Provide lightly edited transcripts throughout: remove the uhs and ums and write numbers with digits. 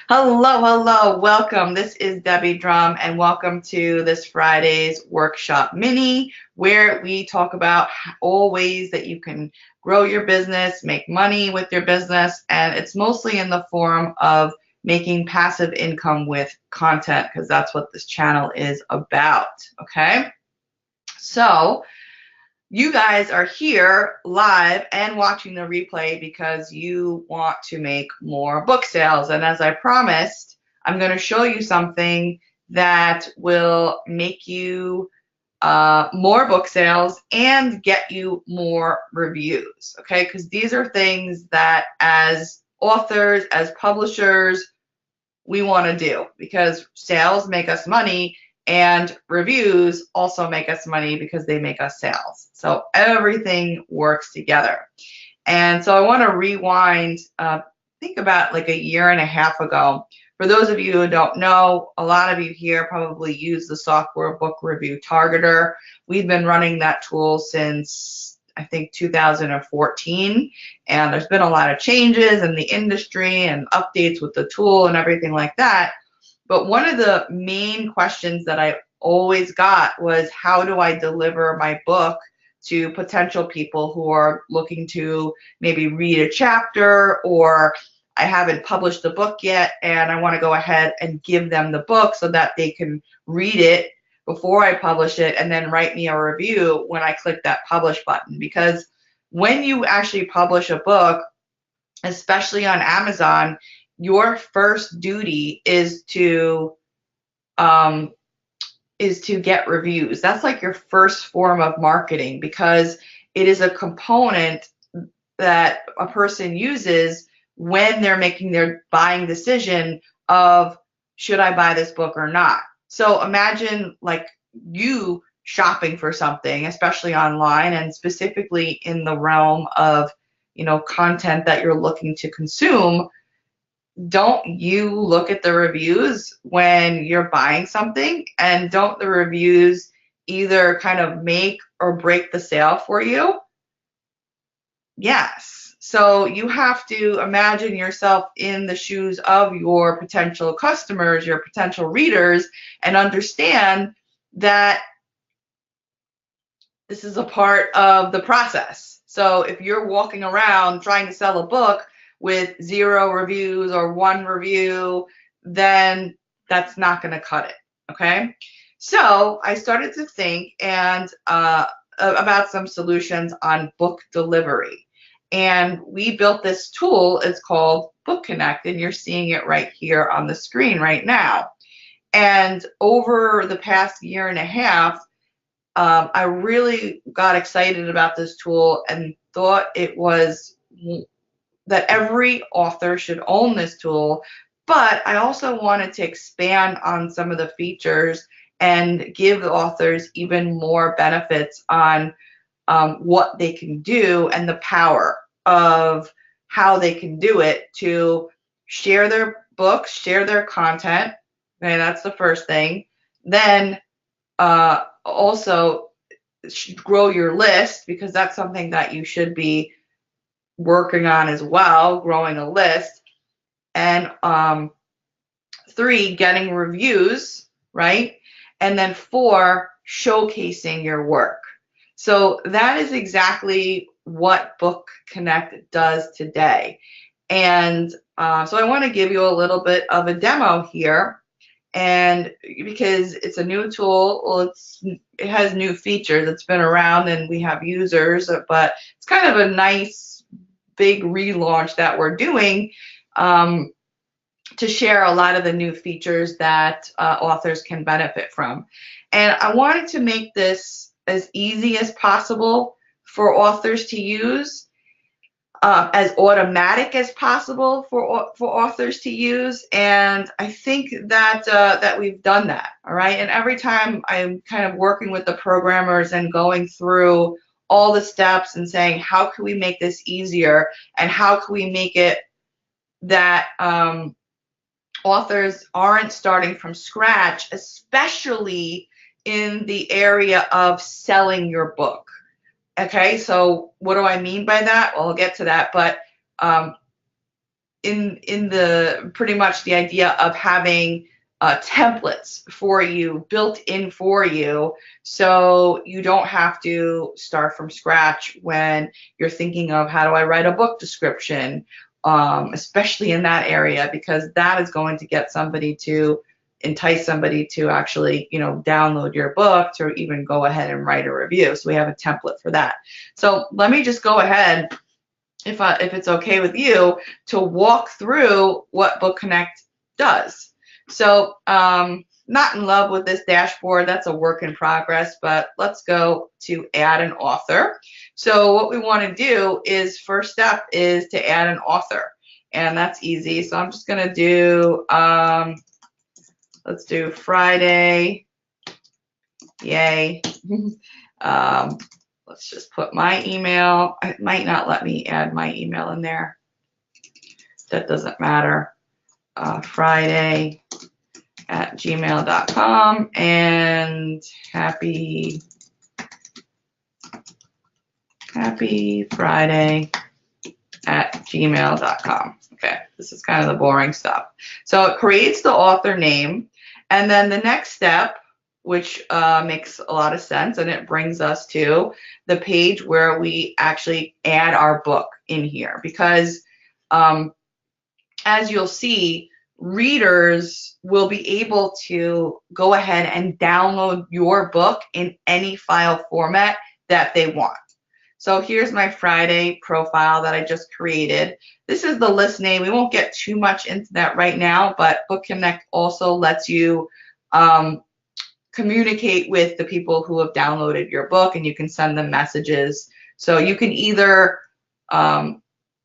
Hello, welcome. This is Debbie Drum, and welcome to this Friday's workshop mini, where we talk about all ways that you can grow your business, make money with your business, and it's mostly in the form of making passive income with content, because that's what this channel is about. Okay, so you guys are here live and watching the replay because you want to make more book sales. And as I promised, I'm going to show you something that will make you more book sales and get you more reviews. Okay, because these are things that as authors, as publishers, we want to do because sales make us money and reviews also make us money because they make us sales. So everything works together. And so I want to rewind, think about like a year and a half ago. For those of you who don't know, a lot of you here probably use the software Book Review Targeter. We've been running that tool since I think 2014, and there's been a lot of changes in the industry and updates with the tool and everything like that. But one of the main questions that I always got was, how do I deliver my book to potential people who are looking to maybe read a chapter, or I haven't published the book yet and I want to go ahead and give them the book so that they can read it before I publish it and then write me a review when I click that publish button. Because when you actually publish a book, especially on Amazon, your first duty is to get reviews. That's like your first form of marketing, because it is a component that a person uses when they're making their buying decision of, should I buy this book or not? So imagine like you shopping for something, especially online and specifically in the realm of, content that you're looking to consume. Don't you look at the reviews when you're buying something? And don't the reviews either kind of make or break the sale for you? Yes. So you have to imagine yourself in the shoes of your potential customers, your potential readers, and understand that this is a part of the process. So if you're walking around trying to sell a book with 0 reviews or 1 review, then that's not going to cut it. Okay. So I started to think about some solutions on book delivery. And we built this tool. It's called BookConnect, and you're seeing it right here on the screen right now. And over the past year and a half, I really got excited about this tool and thought it was that every author should own this tool. But I also wanted to expand on some of the features and give the authors even more benefits on what they can do and the power of how they can do it to share their books, share their content. Okay, that's the first thing. Then also grow your list, because that's something that you should be working on as well, growing a list. And 3, getting reviews, right? And then 4, showcasing your work. So that is exactly what BookConnect does today. And so I want to give you a little bit of a demo here. And because it's a new tool, well, it has new features. It's been around and we have users, but it's kind of a nice big relaunch that we're doing to share a lot of the new features that authors can benefit from. And I wanted to make this as easy as possible for authors to use, as automatic as possible for authors to use, and I think that that we've done that. All right, and every time I'm kind of working with the programmers and going through all the steps and saying, how can we make this easier, and how can we make it that authors aren't starting from scratch, especially in the area of selling your book. Okay, so what do I mean by that? Well, I'll get to that, but in the pretty much the idea of having templates for you, built in for you, so you don't have to start from scratch when you're thinking of how do I write a book description, especially in that area, because that is going to get somebody to entice somebody to actually, download your book to even go ahead and write a review. So we have a template for that. So let me just go ahead, if it's okay with you, to walk through what BookConnect does. So not in love with this dashboard, that's a work in progress, but let's go to add an author. So what we want to do is, first step is to add an author, and that's easy. So I'm just going to do, let's do Friday, yay. Let's just put my email. It might not let me add my email in there. That doesn't matter. Friday@gmail.com, and happy Friday@gmail.com. Okay, this is kind of the boring stuff. So it creates the author name, and then the next step, which makes a lot of sense, and it brings us to the page where we actually add our book in here, because as you'll see, readers will be able to go ahead and download your book in any file format that they want. So here's my Friday profile that I just created. This is the list name. We won't get too much into that right now, but BookConnect also lets you communicate with the people who have downloaded your book, and you can send them messages. So you can either,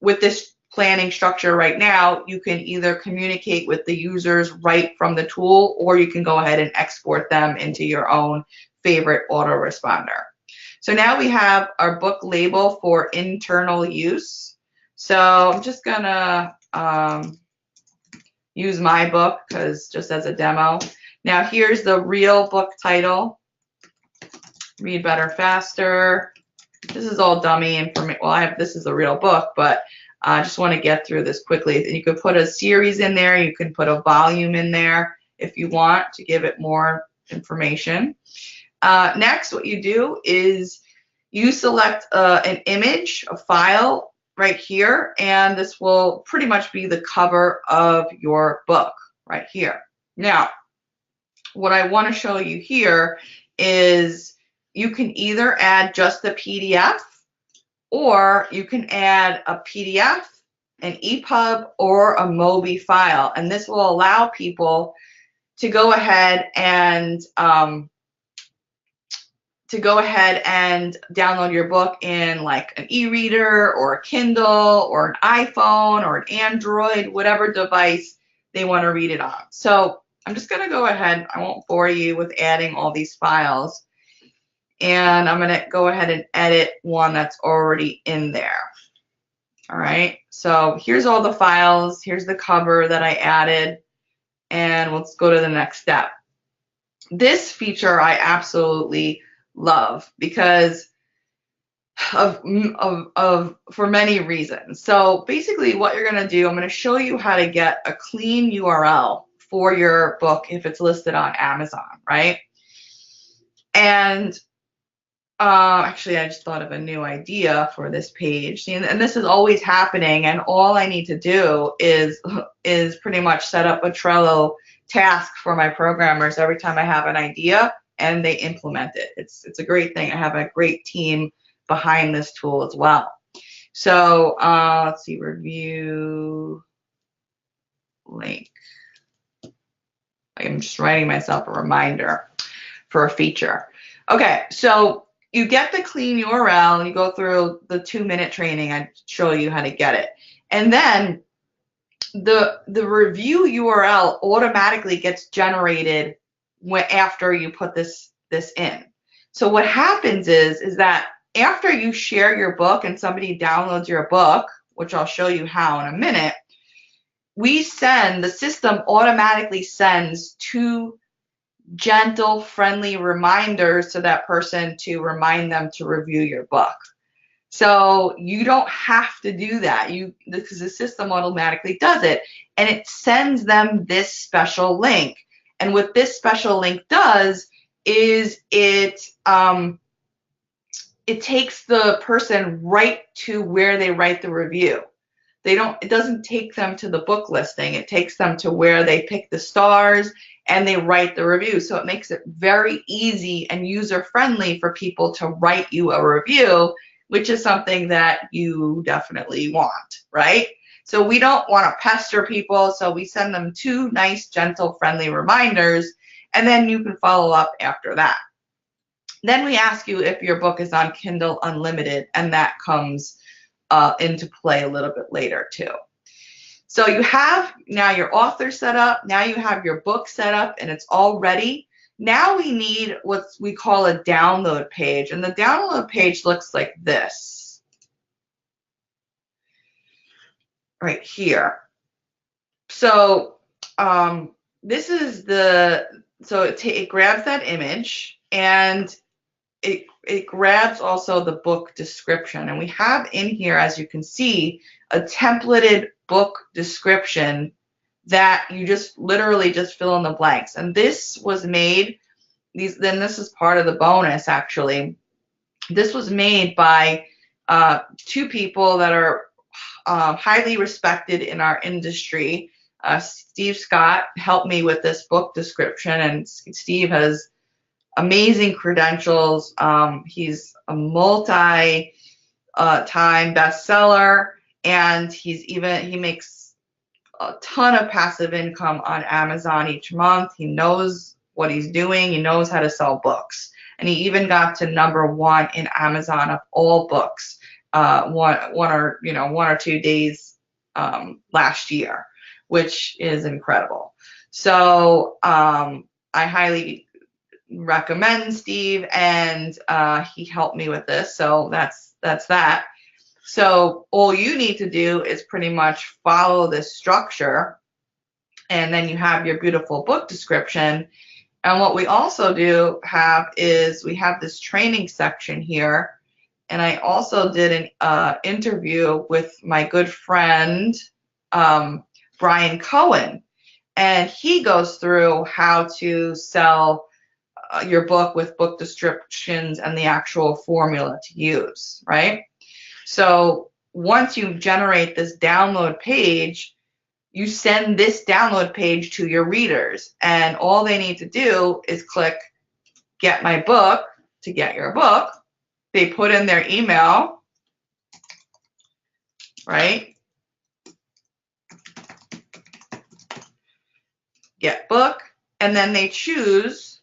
with this planning structure right now, you can either communicate with the users right from the tool, or you can go ahead and export them into your own favorite autoresponder. So now we have our book label for internal use. So I'm just gonna use my book, because just as a demo. Now here's the real book title: Read Better Faster. This is all dummy information. Well, this is a real book, but I just want to get through this quickly. And you could put a series in there. You can put a volume in there if you want to give it more information. Next, what you do is you select an image, a file right here, and this will pretty much be the cover of your book right here. Now, what I want to show you here is you can either add just the PDF, or you can add a PDF, an EPUB, or a MOBI file, and this will allow people to go ahead and download your book in like an e-reader or a Kindle or an iPhone or an Android, whatever device they want to read it on. So I'm just going to go ahead. I won't bore you with adding all these files. And I'm going to go ahead and edit one that's already in there. All right. So here's all the files. Here's the cover that I added. And let's go to the next step. This feature I absolutely love because for many reasons. So basically what you're going to do, I'm going to show you how to get a clean URL for your book if it's listed on Amazon, right? And actually, I just thought of a new idea for this page. See, and this is always happening, and all I need to do is pretty much set up a Trello task for my programmers every time I have an idea, and they implement it. It's a great thing. I have a great team behind this tool as well. So let's see, review link. I'm just writing myself a reminder for a feature. Okay, so you get the clean URL, and you go through the 2-minute training. I show you how to get it. And then the review URL automatically gets generated after you put this in. So what happens is that after you share your book and somebody downloads your book, which I'll show you how in a minute, the system automatically sends 2 gentle, friendly reminders to that person to remind them to review your book. So you don't have to do that. Because the system automatically does it, and it sends them this special link. And what this special link does is it takes the person right to where they write the review. It doesn't take them to the book listing. It takes them to where they pick the stars and they write the review. So it makes it very easy and user friendly for people to write you a review, which is something that you definitely want, right? So we don't want to pester people. So we send them 2 nice, gentle, friendly reminders, and then you can follow up after that. Then we ask you if your book is on Kindle Unlimited, and that comes into play a little bit later too. So you have now your author set up, now you have your book set up, and it's all ready. Now we need what we call a download page, and the download page looks like this right here. So this is it grabs that image, and it grabs also the book description. And we have in here, as you can see, a templated book description that you just literally just fill in the blanks. And this was made, this is part of the bonus actually. This was made by 2 people that are highly respected in our industry. Steve Scott helped me with this book description, and Steve has amazing credentials. He's a multi-time bestseller, and he makes a ton of passive income on Amazon each month. He knows what he's doing. He knows how to sell books, and he even got to #1 in Amazon of all books, one or 2 days last year, which is incredible. So I highly recommend Steve, and he helped me with this, so that's that. So all you need to do is pretty much follow this structure, and then you have your beautiful book description. And what we also is we have this training section here, and I also did an interview with my good friend Brian Cohen, and he goes through how to sell your book with book descriptions and the actual formula to use, right? So once you generate this download page, you send this download page to your readers, and all they need to do is click get my book to get your book. They put in their email, right? Get book, and then they choose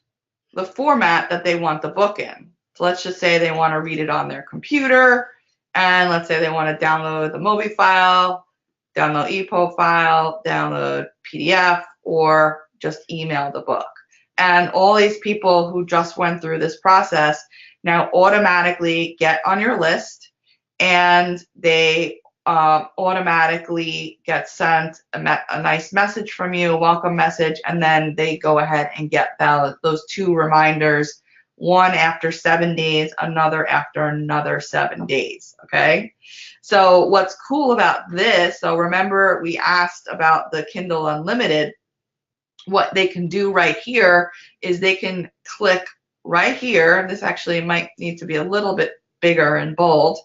the format that they want the book in. So let's just say they want to read it on their computer, and let's say they want to download the MOBI file, download EPUB file, download PDF, or just email the book. And all these people who just went through this process now automatically get on your list, and they automatically get sent a nice message from you, a welcome message, and then they go ahead and get those 2 reminders, one after 7 days, another after another 7 days, okay? So what's cool about this, so remember we asked about the Kindle Unlimited, what they can do right here is they can click right here. This actually might need to be a little bit bigger and bold.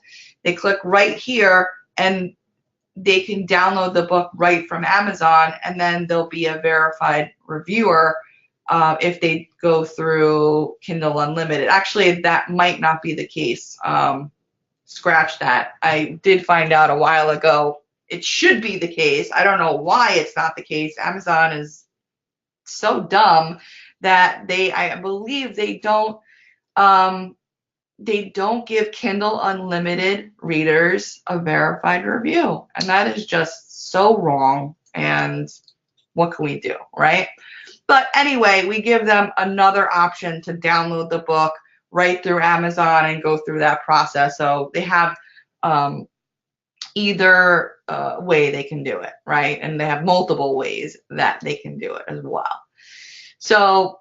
They click right here, and they can download the book right from Amazon, and then there'll be a verified reviewer if they go through Kindle Unlimited. Actually, that might not be the case. Scratch that. I did find out a while ago it should be the case. I don't know why it's not the case. Amazon is so dumb that I believe they don't give Kindle Unlimited readers a verified review. And that is just so wrong. And what can we do, right? But anyway, we give them another option to download the book right through Amazon and go through that process. So they have either way they can do it, right? And they have multiple ways that they can do it as well. So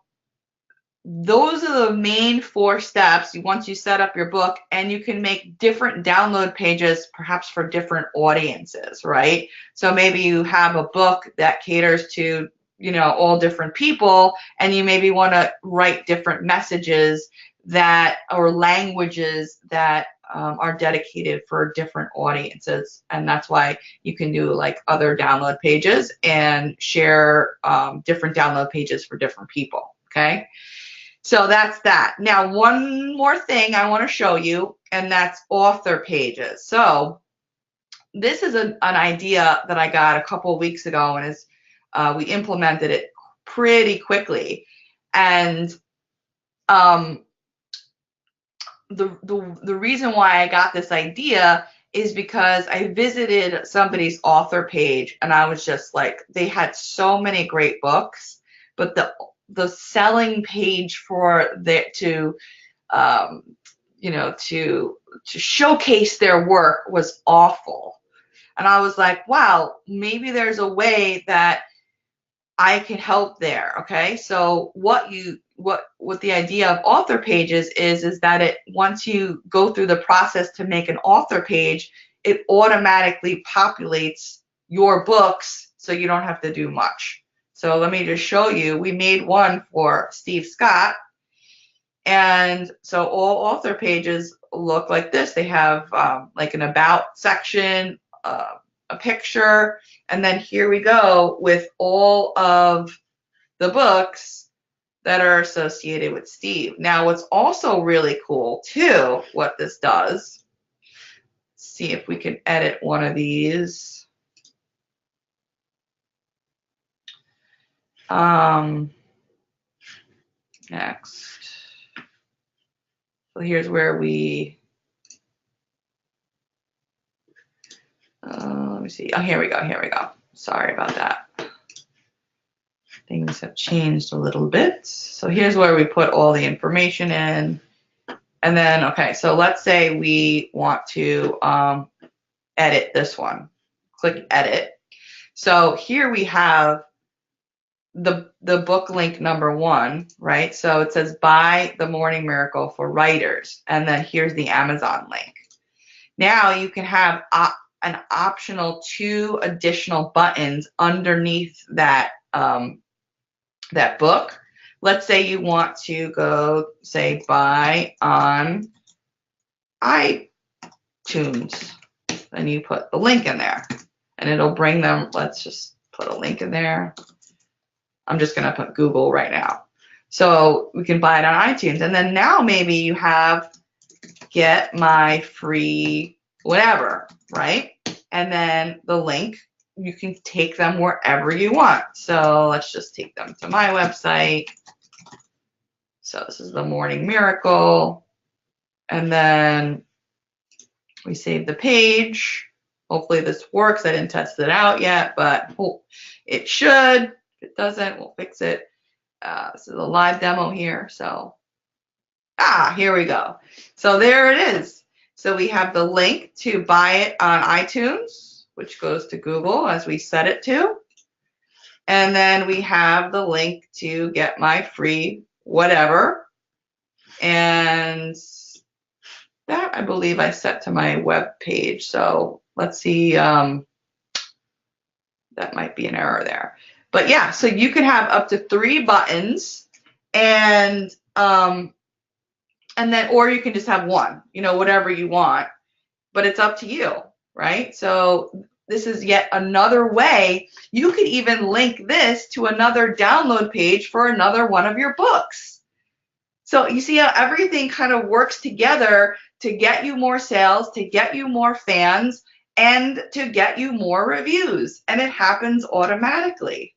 those are the main 4 steps once you set up your book, and you can make different download pages perhaps for different audiences, right? So maybe you have a book that caters to, all different people, and you maybe want to write different messages that or languages that are dedicated for different audiences, and that's why you can do like other download pages and share different download pages for different people. Okay. So that's that. Now, one more thing I want to show you, and that's author pages. So this is an idea that I got a couple of weeks ago, and we implemented it pretty quickly. And the reason why I got this idea is because I visited somebody's author page, and I was just like, they had so many great books, but the selling page for to showcase their work was awful. And I was like, wow, maybe there's a way that I can help there. Okay. So what the idea of author pages is that once you go through the process to make an author page, it automatically populates your books, so you don't have to do much. So let me just show you. We made one for Steve Scott. And so all author pages look like this. They have like an about section, a picture, and then here we go with all of the books that are associated with Steve. Now, what's also really cool too, what this does, see if we can edit one of these. Next. So here's where we, let me see. Oh, here we go. Sorry about that. Things have changed a little bit. So here's where we put all the information in. And then, okay, so let's say we want to edit this one. Click edit. So here we have the book link number 1, right? So it says Buy the Morning Miracle for Writers. And then here's the Amazon link. Now you can have an optional 2 additional buttons underneath that that book. Let's say you want to go say buy on iTunes, and you put the link in there, and it'll bring them. Let's just put a link in there. I'm just going to put Google right now. So we can buy it on iTunes, and then now maybe you have get my free whatever, right? And then the link, you can take them wherever you want. So let's just take them to my website. So this is the Morning Miracle. And then we save the page. Hopefully this works. I didn't test it out yet, but it should. If it doesn't, we'll fix it. This is a live demo here. So, here we go. So there it is. So we have the link to buy it on iTunes, which goes to Google as we set it to. And then we have the link to get my free whatever. And that I believe I set to my web page. So let's see. That might be an error there. But yeah, so you can have up to 3 buttons, and then, or you can just have 1, whatever you want, but it's up to you, right? So this is yet another way. You could even link this to another download page for another one of your books. So you see how everything kind of works together to get you more sales, to get you more fans, and to get you more reviews. And it happens automatically.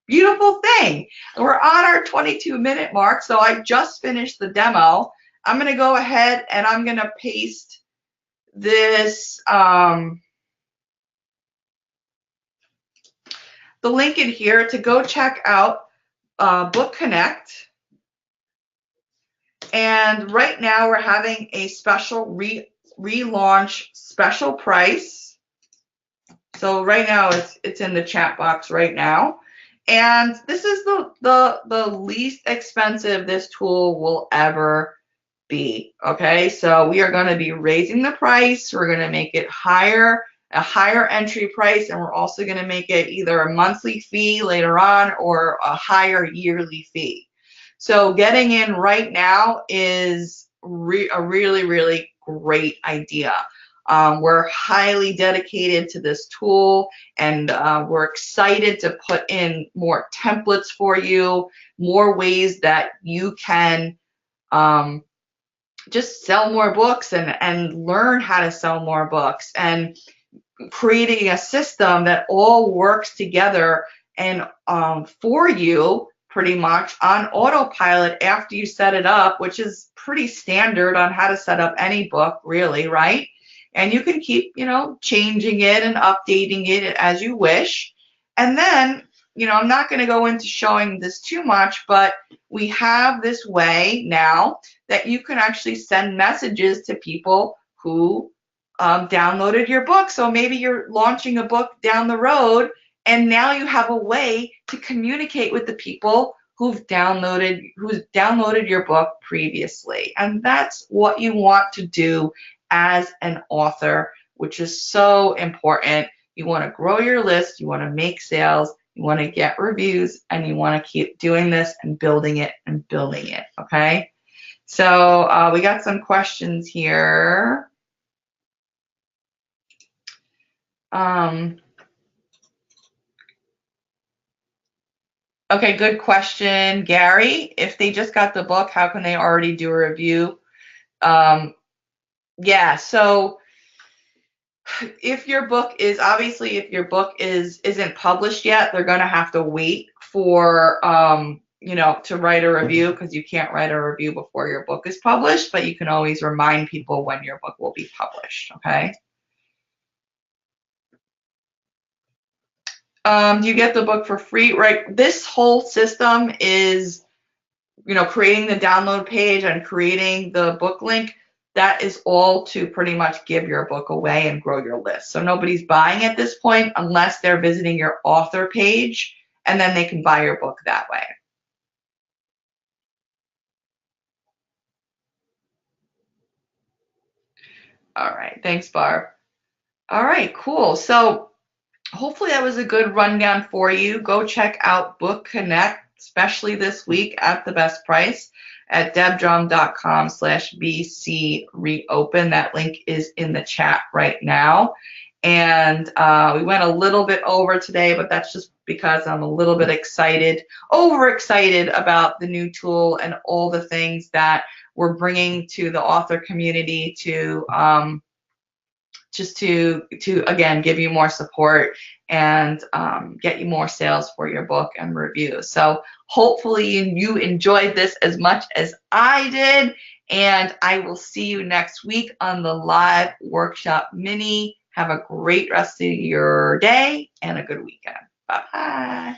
Beautiful thing. We're on our 22-minute mark, so I just finished the demo. I'm going to go ahead and I'm going to paste this, the link in here to go check out BookConnect. And right now we're having a special relaunch special price. So right now it's in the chat box right now. And this is the least expensive this tool will ever be. Okay, so we are going to be raising the price. We're going to make it higher, a higher entry price, and we're also going to make it either a monthly fee later on or a higher yearly fee. So getting in right now is a really, really great idea. We're highly dedicated to this tool, and we're excited to put in more templates for you, more ways that you can just sell more books and learn how to sell more books, and creating a system that all works together and for you pretty much on autopilot after you set it up, which is pretty standard on how to set up any book, really, right? And you can keep, changing it and updating it as you wish. And then, I'm not going to go into showing this too much, but we have this way now that you can actually send messages to people who downloaded your book. So maybe you're launching a book down the road, and now you have a way to communicate with the people who's downloaded your book previously. And that's what you want to do as an author, which is so important. You want to grow your list, you want to make sales, you want to get reviews, and you want to keep doing this and building it and building it, okay? So we got some questions here. Okay, good question, Gary. If they just got the book, how can they already do a review? Yeah, so if your book isn't published yet, they're going to have to wait for to write a review, because you can't write a review before your book is published, but you can always remind people when your book will be published, okay? Do you get the book for free? Right. This whole system is, creating the download page and creating the book link. That is all to pretty much give your book away and grow your list. So nobody's buying at this point unless they're visiting your author page, and then they can buy your book that way. All right. Thanks, Barb. All right, cool. So hopefully that was a good rundown for you. Go check out BookConnect, especially this week at the best price at debdrum.com/bcreopen. That link is in the chat right now. And we went a little bit over today, but that's just because I'm a little bit overexcited about the new tool and all the things that we're bringing to the author community to just to again give you more support and get you more sales for your book and reviews. So hopefully you enjoyed this as much as I did, and I will see you next week on the live workshop mini. Have a great rest of your day and a good weekend. Bye-bye.